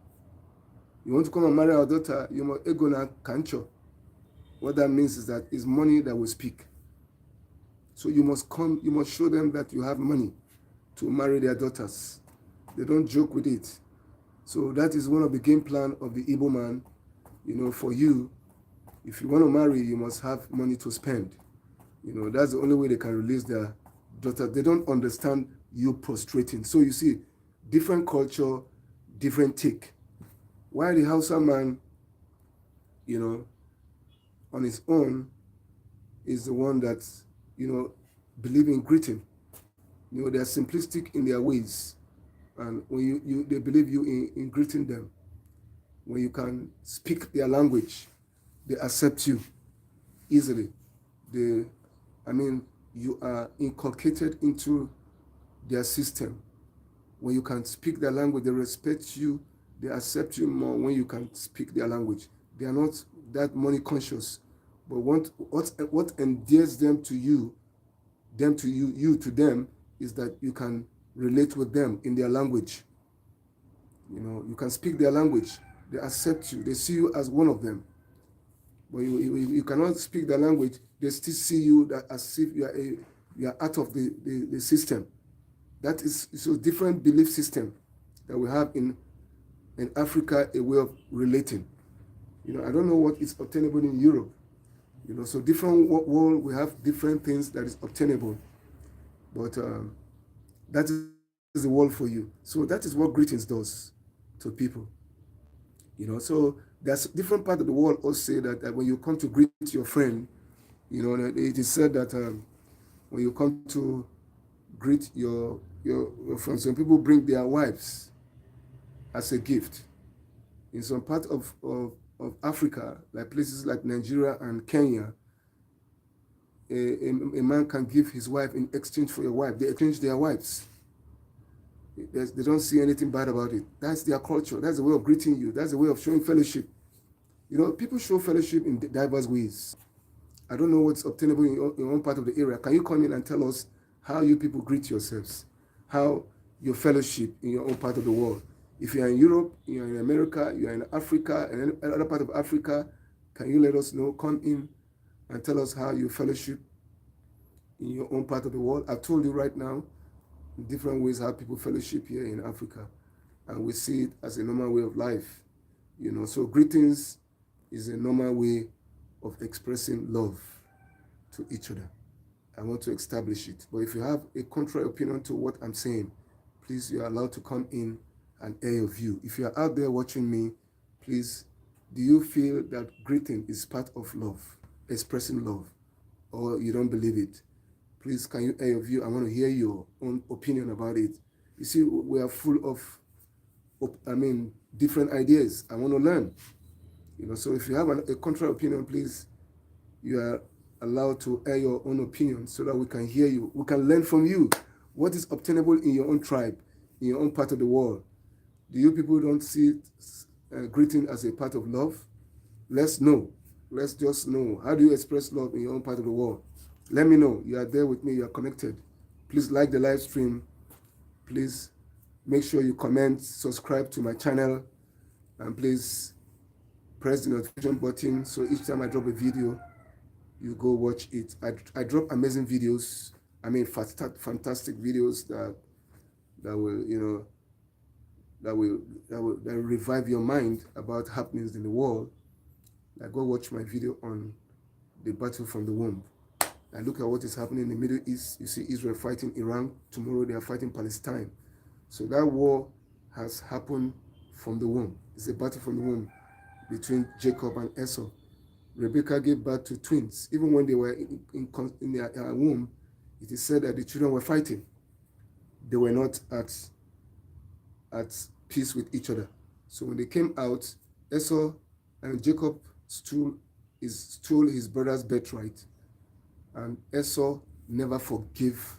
You want to come and marry our daughter, you must egona kancho. What that means is that it's money that will speak. So you must show them that you have money to marry their daughters. They don't joke with it. So that is one of the game plan of the Igbo man. For you, if you want to marry, you must have money to spend. That's the only way they can release their daughter. They don't understand you prostrating. So you see, different culture, different take. Why the Hausa man, on his own, is the one that, believe in greeting. They are simplistic in their ways. And when they believe you in greeting them. When you can speak their language, they accept you easily. You are inculcated into their system. When you can speak their language, they respect you, they accept you more when you can speak their language. They are not that money conscious. But what endears them to you to them, is that you can relate with them in their language. You can speak their language. They accept you. They see you as one of them. but you cannot speak the language, they still see you that as if you are out of the system. That is so different belief system that we have in Africa, a way of relating. I don't know what is obtainable in Europe. So different world, we have different things that is obtainable. But that is the world for you. So that is what greetings does to people. So there's different part of the world also say that when you come to greet your friend, it is said that when you come to greet your friend, some people bring their wives as a gift. In some part of Africa, like places like Nigeria and Kenya, a man can give his wife in exchange for your wife. They exchange their wives. They don't see anything bad about it. That's their culture. That's the way of greeting you. That's the way of showing fellowship. People show fellowship in diverse ways. I don't know what's obtainable in your own part of the area. Can you come in and tell us how you people greet yourselves? How your fellowship in your own part of the world? If you are in Europe, you are in America, you are in Africa, and another part of Africa, can you let us know? Come in and tell us how you fellowship in your own part of the world. I've told you right now, in different ways how people fellowship here in Africa, and we see it as a normal way of life. So greetings is a normal way of expressing love to each other. I want to establish it. But if you have a contrary opinion to what I'm saying, please, you are allowed to come in and air your view. If you are out there watching me, please, do you feel that greeting is part of love, expressing love, or you don't believe it? Please, can you air your view? I want to hear your own opinion about it. You see, we are full of different ideas. I want to learn. So if you have a contrary opinion, please, you are allowed to air your own opinion so that we can hear you. We can learn from you. What is obtainable in your own tribe, in your own part of the world? Do you people don't see greeting as a part of love? Let's know. Let's just know. How do you express love in your own part of the world? Let me know. You are there with me. You are connected. Please like the live stream. Please make sure you comment, subscribe to my channel, and please press the notification button so each time I drop a video, you go watch it. I drop amazing videos. Fantastic videos that will revive your mind about happenings in the world. Like, go watch my video on the battle from the womb. And look at what is happening in the Middle East. You see Israel fighting Iran. Tomorrow they are fighting Palestine. So that war has happened from the womb. It's a battle from the womb between Jacob and Esau. Rebecca gave birth to twins. Even when they were in their womb, it is said that the children were fighting. They were not at peace with each other. So when they came out, Esau and Jacob stole his brother's birthright. And Esau never forgave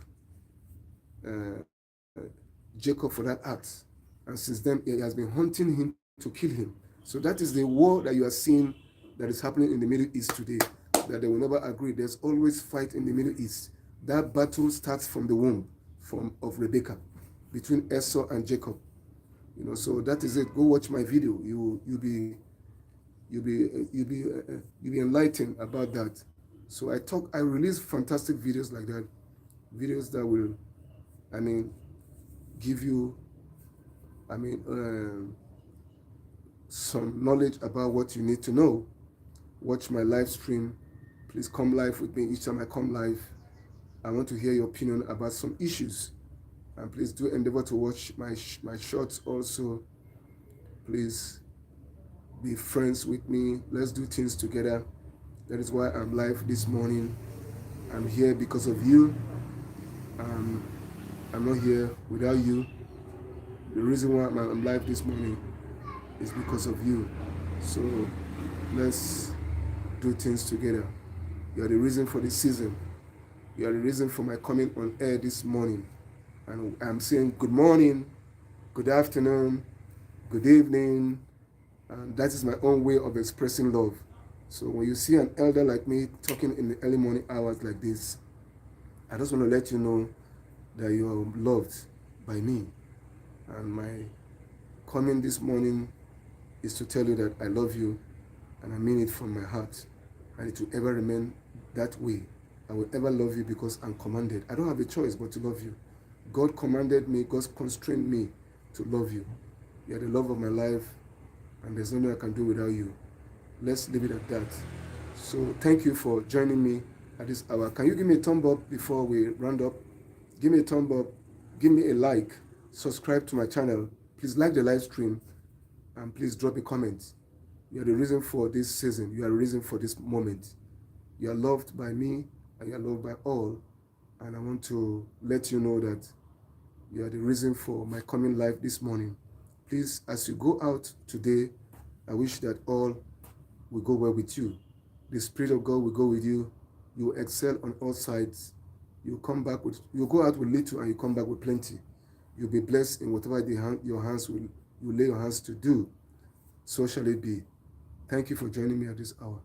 Jacob for that act. And since then, he has been hunting him to kill him. So that is the war that you are seeing that is happening in the Middle East today, that they will never agree. There's always fight in the Middle East. That battle starts from the womb of Rebecca, between Esau and Jacob. So that is it. Go watch my video. You'll be enlightened about that. So I release fantastic videos like that, videos that will, give you, some knowledge about what you need to know. Watch my live stream. Please come live with me each time I come live. I want to hear your opinion about some issues. And please do endeavor to watch my shorts also. Please be friends with me. Let's do things together. That is why I'm live this morning. I'm here because of you. I'm not here without you. The reason why I'm live this morning is because of you. So let's do things together. You are the reason for this season. You are the reason for my coming on air this morning. And I'm saying good morning, good afternoon, good evening. And that is my own way of expressing love. So when you see an elder like me talking in the early morning hours like this, I just want to let you know that you are loved by me. And my coming this morning is to tell you that I love you, and I mean it from my heart. and it will ever remain that way. I will ever love you because I'm commanded. I don't have a choice but to love you. God commanded me, God constrained me to love you. You are the love of my life, and there's nothing I can do without you. Let's leave it at that. So thank you for joining me at this hour. Can you give me a thumb up before we round up? Give me a thumb up, give me a like, subscribe to my channel. Please like the live stream, and please drop a comment. You are the reason for this season. You are the reason for this moment. You are loved by me, and you are loved by all. And I want to let you know that you are the reason for my coming live this morning. Please, as you go out today, I wish that all will go well with you. The Spirit of God will go with you. You will excel on all sides. You go out with little and you come back with plenty. You'll be blessed in whatever you lay your hands to do. So shall it be. Thank you for joining me at this hour.